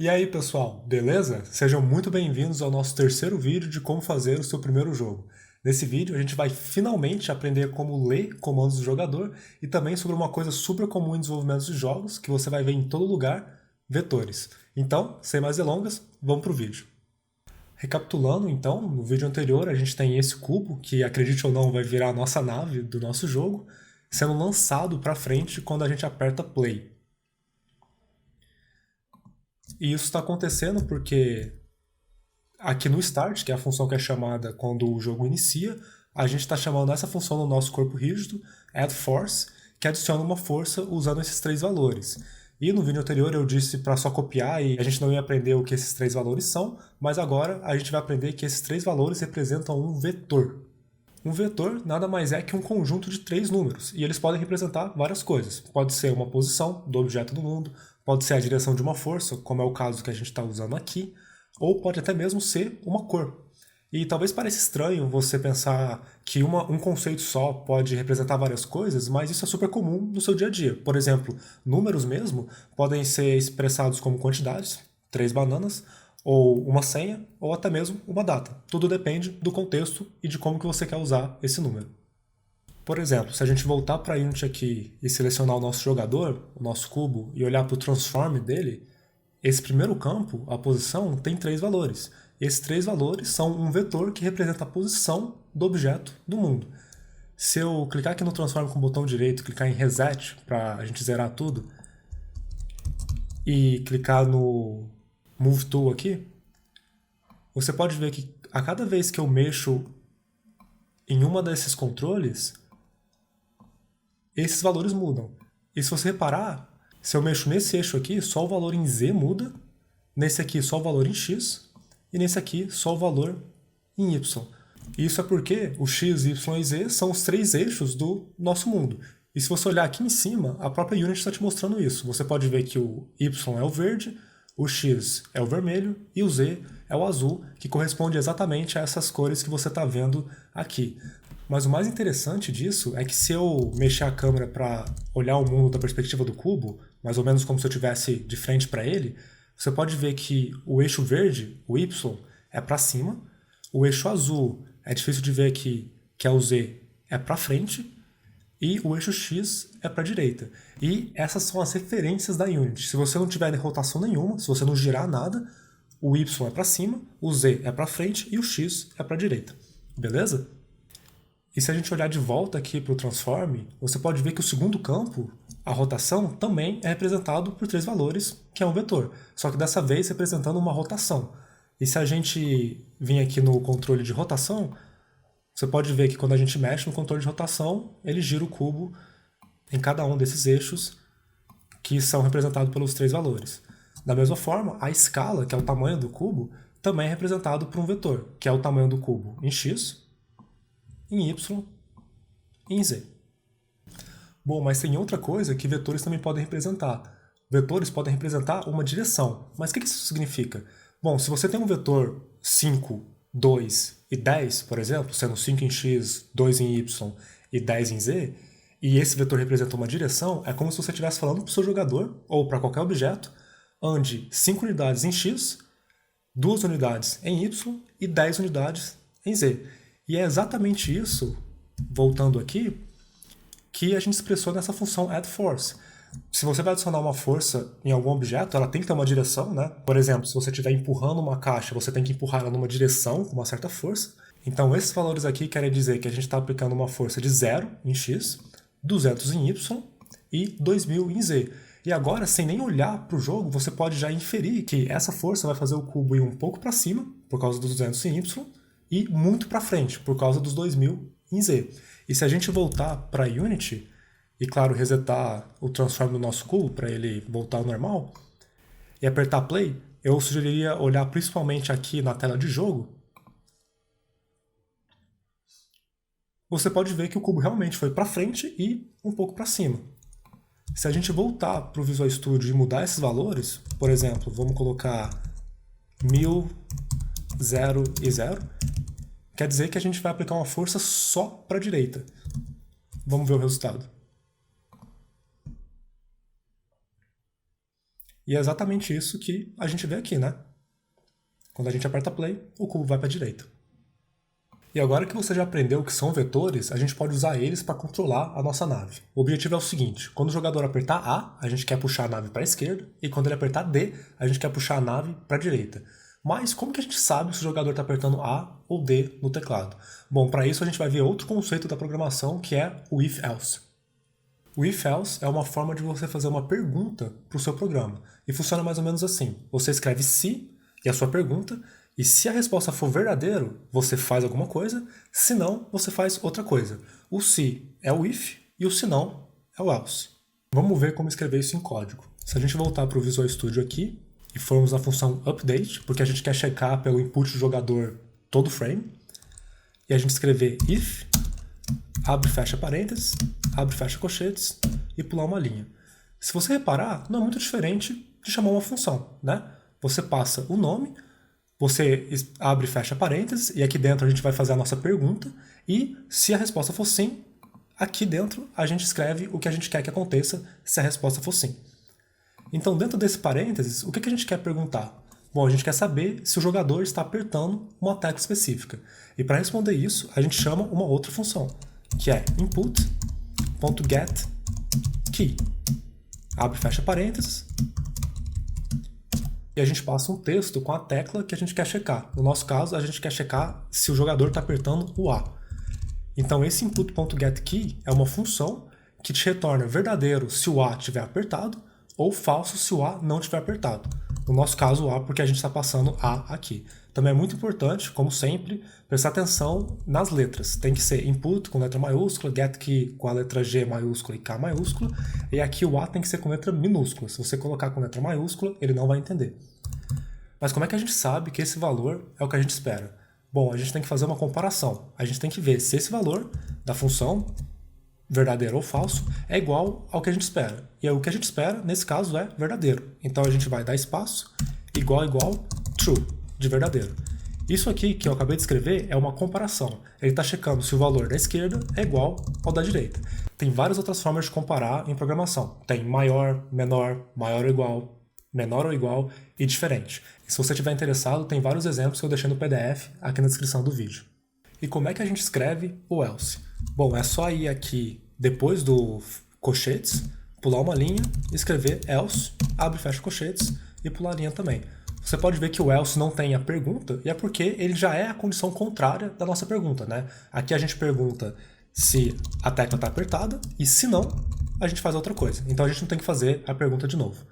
E aí, pessoal, beleza? Sejam muito bem-vindos ao nosso terceiro vídeo de como fazer o seu primeiro jogo. Nesse vídeo, a gente vai finalmente aprender como ler comandos do jogador e também sobre uma coisa super comum em desenvolvimento de jogos, que você vai ver em todo lugar, vetores. Então, sem mais delongas, vamos para o vídeo. Recapitulando, então, no vídeo anterior a gente tem esse cubo, que acredite ou não vai virar a nossa nave do nosso jogo, sendo lançado para frente quando a gente aperta play. E isso está acontecendo porque aqui no start, que é a função que é chamada quando o jogo inicia, a gente está chamando essa função no nosso corpo rígido, add force, que adiciona uma força usando esses três valores. E no vídeo anterior eu disse para só copiar e a gente não ia aprender o que esses três valores são, mas agora a gente vai aprender que esses três valores representam um vetor. Um vetor nada mais é que um conjunto de três números, e eles podem representar várias coisas. Pode ser uma posição do objeto no mundo, pode ser a direção de uma força, como é o caso que a gente está usando aqui, ou pode até mesmo ser uma cor. E talvez pareça estranho você pensar que um conceito só pode representar várias coisas, mas isso é super comum no seu dia a dia. Por exemplo, números mesmo podem ser expressados como quantidades, 3 bananas, ou uma senha, ou até mesmo uma data. Tudo depende do contexto e de como que você quer usar esse número. Por exemplo, se a gente voltar para a Unity aqui e selecionar o nosso jogador, o nosso cubo, e olhar para o transform dele, esse primeiro campo, a posição, tem três valores. Esses três valores são um vetor que representa a posição do objeto do mundo. Se eu clicar aqui no transform com o botão direito, clicar em reset para a gente zerar tudo, e clicar no Move Tool aqui, você pode ver que a cada vez que eu mexo em uma desses controles, esses valores mudam. E se você reparar, se eu mexo nesse eixo aqui, só o valor em Z muda, nesse aqui só o valor em X, e nesse aqui só o valor em Y. Isso é porque o X, Y e Z são os três eixos do nosso mundo. E se você olhar aqui em cima, a própria Unity está te mostrando isso. Você pode ver que o Y é o verde, o X é o vermelho e o Z é o azul, que corresponde exatamente a essas cores que você está vendo aqui. Mas o mais interessante disso é que se eu mexer a câmera para olhar o mundo da perspectiva do cubo, mais ou menos como se eu estivesse de frente para ele, você pode ver que o eixo verde, o Y, é para cima, o eixo azul é difícil de ver aqui, que é o Z, é para frente, e o eixo X é para a direita. E essas são as referências da Unity. Se você não tiver rotação nenhuma, se você não girar nada, o Y é para cima, o Z é para frente e o X é para a direita. Beleza? E se a gente olhar de volta aqui para o Transform, você pode ver que o segundo campo, a rotação, também é representado por três valores, que é um vetor, só que dessa vez representando uma rotação. E se a gente vir aqui no controle de rotação, você pode ver que quando a gente mexe no controle de rotação, ele gira o cubo em cada um desses eixos que são representados pelos três valores. Da mesma forma, a escala, que é o tamanho do cubo, também é representado por um vetor, que é o tamanho do cubo em x, em y e em z. Bom, mas tem outra coisa que vetores também podem representar. Vetores podem representar uma direção. Mas o que isso significa? Bom, se você tem um vetor 5, 2 e 10, por exemplo, sendo 5 em x, 2 em y e 10 em z, e esse vetor representa uma direção, é como se você estivesse falando para o seu jogador, ou para qualquer objeto, ande 5 unidades em x, 2 unidades em y e 10 unidades em z. E é exatamente isso, voltando aqui, que a gente expressou nessa função addForce. Se você vai adicionar uma força em algum objeto, ela tem que ter uma direção, né? Por exemplo, se você estiver empurrando uma caixa, você tem que empurrar ela numa direção com uma certa força. Então esses valores aqui querem dizer que a gente está aplicando uma força de 0 em x, 200 em y e 2000 em z. E agora, sem nem olhar para o jogo, você pode já inferir que essa força vai fazer o cubo ir um pouco para cima, por causa dos 200 em y, e muito para frente, por causa dos 2000 em z. E se a gente voltar para Unity, e claro, resetar o transform do nosso cubo para ele voltar ao normal, e apertar play, eu sugeriria olhar principalmente aqui na tela de jogo. Você pode ver que o cubo realmente foi para frente e um pouco para cima. Se a gente voltar para o Visual Studio e mudar esses valores, por exemplo, vamos colocar 1000, 0 e 0, quer dizer que a gente vai aplicar uma força só para a direita. Vamos ver o resultado. E é exatamente isso que a gente vê aqui, né? Quando a gente aperta play, o cubo vai para a direita. E agora que você já aprendeu o que são vetores, a gente pode usar eles para controlar a nossa nave. O objetivo é o seguinte: quando o jogador apertar A, a gente quer puxar a nave para a esquerda, e quando ele apertar D, a gente quer puxar a nave para a direita. Mas como que a gente sabe se o jogador está apertando A ou D no teclado? Bom, para isso a gente vai ver outro conceito da programação, que é o if-else. O if-else é uma forma de você fazer uma pergunta para o seu programa. E funciona mais ou menos assim: você escreve se e a sua pergunta, e se a resposta for verdadeiro, você faz alguma coisa, se não, você faz outra coisa. O se é o if e o se não é o else. Vamos ver como escrever isso em código. Se a gente voltar para o Visual Studio aqui e formos na função update, porque a gente quer checar pelo input do jogador todo o frame, e a gente escrever if, abre e fecha parênteses, abre e fecha colchetes e pular uma linha. Se você reparar, não é muito diferente de chamar uma função, né? Você passa o nome, você abre e fecha parênteses, e aqui dentro a gente vai fazer a nossa pergunta, e se a resposta for sim, aqui dentro a gente escreve o que a gente quer que aconteça se a resposta for sim. Então, dentro desse parênteses, o que a gente quer perguntar? Bom, a gente quer saber se o jogador está apertando uma tecla específica. E para responder isso, a gente chama uma outra função, que é input.getKey. Abre e fecha parênteses, e a gente passa um texto com a tecla que a gente quer checar. No nosso caso, a gente quer checar se o jogador está apertando o A. Então esse input.getKey é uma função que te retorna verdadeiro se o A estiver apertado ou falso se o A não estiver apertado. No nosso caso, o A, porque a gente está passando A aqui. Também é muito importante, como sempre, prestar atenção nas letras. Tem que ser input com letra maiúscula, getKey com a letra G maiúscula e K maiúscula, e aqui o A tem que ser com letra minúscula. Se você colocar com letra maiúscula, ele não vai entender. Mas como é que a gente sabe que esse valor é o que a gente espera? Bom, a gente tem que fazer uma comparação. A gente tem que ver se esse valor da função, verdadeiro ou falso, é igual ao que a gente espera. E o que a gente espera, nesse caso, é verdadeiro. Então a gente vai dar espaço, igual, true, de verdadeiro. Isso aqui que eu acabei de escrever é uma comparação. Ele está checando se o valor da esquerda é igual ao da direita. Tem várias outras formas de comparar em programação. Tem maior, menor, maior ou igual, menor ou igual e diferente. E se você estiver interessado, tem vários exemplos que eu deixei no PDF aqui na descrição do vídeo. E como é que a gente escreve o else? Bom, é só ir aqui depois do colchetes, pular uma linha, escrever else, abre e fecha colchetes e pular a linha também. Você pode ver que o else não tem a pergunta, e é porque ele já é a condição contrária da nossa pergunta, né? Aqui a gente pergunta se a tecla está apertada, e se não, a gente faz outra coisa. Então a gente não tem que fazer a pergunta de novo.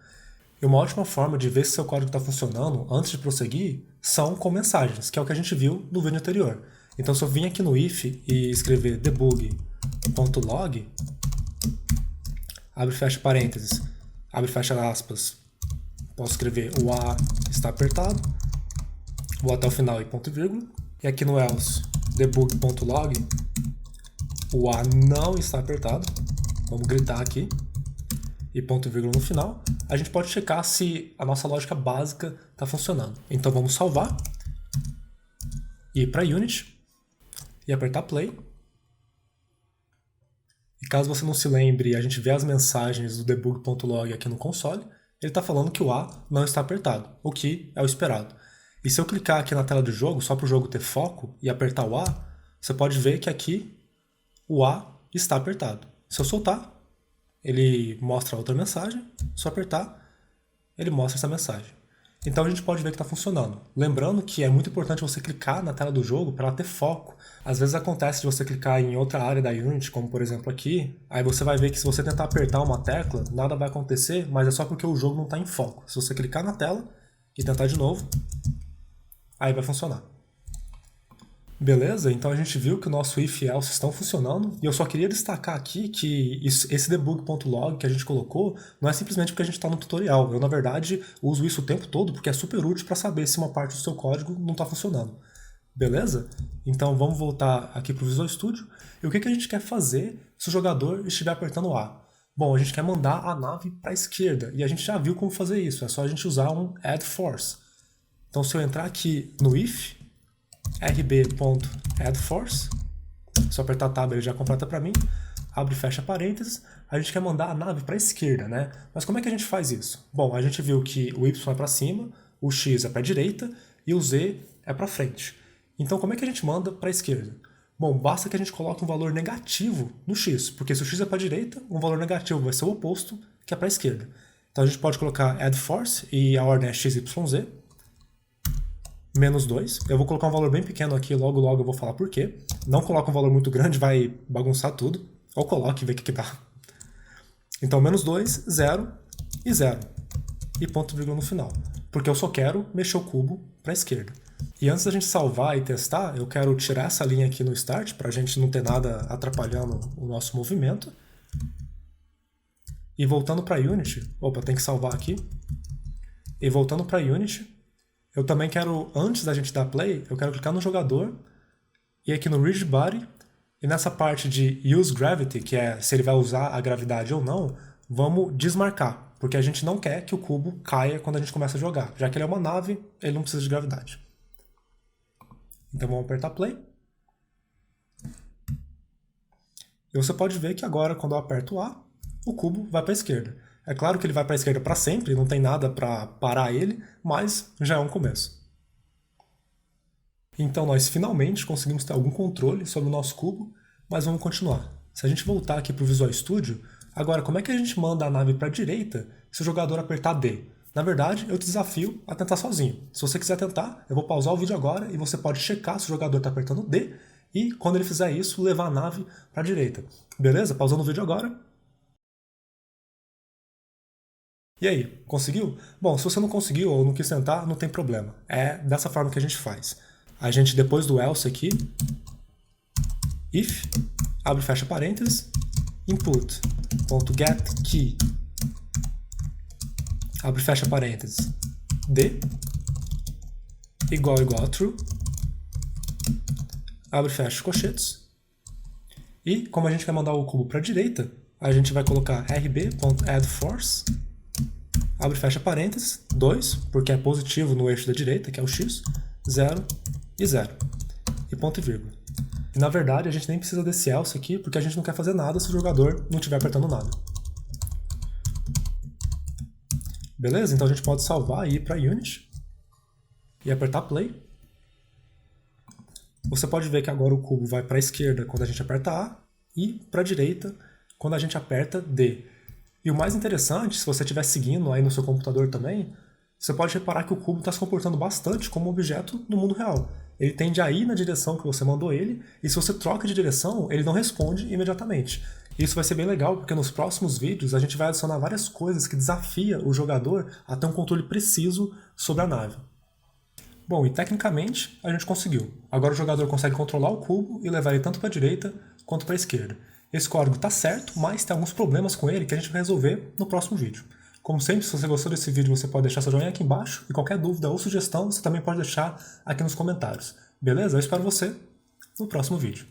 E uma ótima forma de ver se seu código está funcionando antes de prosseguir são com mensagens, que é o que a gente viu no vídeo anterior. Então se eu vim aqui no if e escrever debug.log, abre e fecha parênteses, abre e fecha aspas, posso escrever o A está apertado, vou até o final e ponto e vírgula, e aqui no else, debug.log, o A não está apertado, vamos gritar aqui, e ponto e vírgula no final, a gente pode checar se a nossa lógica básica está funcionando. Então vamos salvar, ir para Unity, e apertar play. E caso você não se lembre, a gente vê as mensagens do debug.log aqui no console, ele está falando que o A não está apertado, o que é o esperado. E se eu clicar aqui na tela do jogo, só para o jogo ter foco, e apertar o A, você pode ver que aqui o A está apertado. Se eu soltar, ele mostra outra mensagem, se eu apertar, ele mostra essa mensagem. Então a gente pode ver que está funcionando. Lembrando que é muito importante você clicar na tela do jogo para ela ter foco. Às vezes acontece de você clicar em outra área da Unity, como por exemplo aqui, aí você vai ver que se você tentar apertar uma tecla, nada vai acontecer, mas é só porque o jogo não está em foco. Se você clicar na tela e tentar de novo, aí vai funcionar. Beleza? Então a gente viu que o nosso if e else estão funcionando, e eu só queria destacar aqui que esse debug.log que a gente colocou não é simplesmente porque a gente está no tutorial. Eu, na verdade, uso isso o tempo todo porque é super útil para saber se uma parte do seu código não está funcionando. Beleza? Então vamos voltar aqui para o Visual Studio. E o que a gente quer fazer se o jogador estiver apertando A? Bom, a gente quer mandar a nave para a esquerda, e a gente já viu como fazer isso, é só a gente usar um add force. Então se eu entrar aqui no if, rb.addForce, se eu apertar tab ele já completa para mim, abre e fecha parênteses, a gente quer mandar a nave para a esquerda, né? Mas como é que a gente faz isso? Bom, a gente viu que o Y é para cima, o X é para a direita e o Z é para frente. Então como é que a gente manda para a esquerda? Bom, basta que a gente coloque um valor negativo no X, porque se o X é para a direita, um valor negativo vai ser o oposto, que é para a esquerda. Então a gente pode colocar add force e a ordem é XYZ, menos 2. Eu vou colocar um valor bem pequeno aqui, logo eu vou falar por quê. Não coloca um valor muito grande, vai bagunçar tudo. Ou coloque e vê o que dá. Então, menos 2, 0 e 0. E ponto e vírgula no final. Porque eu só quero mexer o cubo para a esquerda. E antes da gente salvar e testar, eu quero tirar essa linha aqui no start, para a gente não ter nada atrapalhando o nosso movimento. E voltando para Unity, opa, tem que salvar aqui. E voltando para Unity, eu também quero, antes da gente dar play, eu quero clicar no jogador, e aqui no Rigid Body, e nessa parte de Use Gravity, que é se ele vai usar a gravidade ou não, vamos desmarcar, porque a gente não quer que o cubo caia quando a gente começa a jogar. Já que ele é uma nave, ele não precisa de gravidade. Então vamos apertar play. E você pode ver que agora, quando eu aperto A, o cubo vai para a esquerda. É claro que ele vai para a esquerda para sempre, não tem nada para parar ele, mas já é um começo. Então nós finalmente conseguimos ter algum controle sobre o nosso cubo, mas vamos continuar. Se a gente voltar aqui para o Visual Studio, agora como é que a gente manda a nave para a direita se o jogador apertar D? Na verdade, eu te desafio a tentar sozinho. Se você quiser tentar, eu vou pausar o vídeo agora e você pode checar se o jogador está apertando D e, quando ele fizer isso, levar a nave para a direita. Beleza? Pausando o vídeo agora. E aí, conseguiu? Bom, se você não conseguiu ou não quis tentar, não tem problema. É dessa forma que a gente faz. A gente, depois do else aqui, if, abre e fecha parênteses, input.getKey, abre e fecha parênteses, D, igual a true, abre e fecha colchetes, e como a gente quer mandar o cubo para a direita, a gente vai colocar rb.addForce, abre e fecha parênteses, 2, porque é positivo no eixo da direita, que é o x, 0 e 0. E ponto e vírgula. E na verdade a gente nem precisa desse else aqui, porque a gente não quer fazer nada se o jogador não estiver apertando nada. Beleza? Então a gente pode salvar e ir para Unity e apertar play. Você pode ver que agora o cubo vai para a esquerda quando a gente aperta A e para a direita quando a gente aperta D. E o mais interessante, se você estiver seguindo aí no seu computador também, você pode reparar que o cubo está se comportando bastante como um objeto no mundo real. Ele tende a ir na direção que você mandou ele, e se você troca de direção, ele não responde imediatamente. Isso vai ser bem legal, porque nos próximos vídeos a gente vai adicionar várias coisas que desafia o jogador a ter um controle preciso sobre a nave. Bom, e tecnicamente a gente conseguiu. Agora o jogador consegue controlar o cubo e levar ele tanto para a direita quanto para a esquerda. Esse código está certo, mas tem alguns problemas com ele que a gente vai resolver no próximo vídeo. Como sempre, se você gostou desse vídeo, você pode deixar seu joinha aqui embaixo, e qualquer dúvida ou sugestão você também pode deixar aqui nos comentários. Beleza? Eu espero você no próximo vídeo.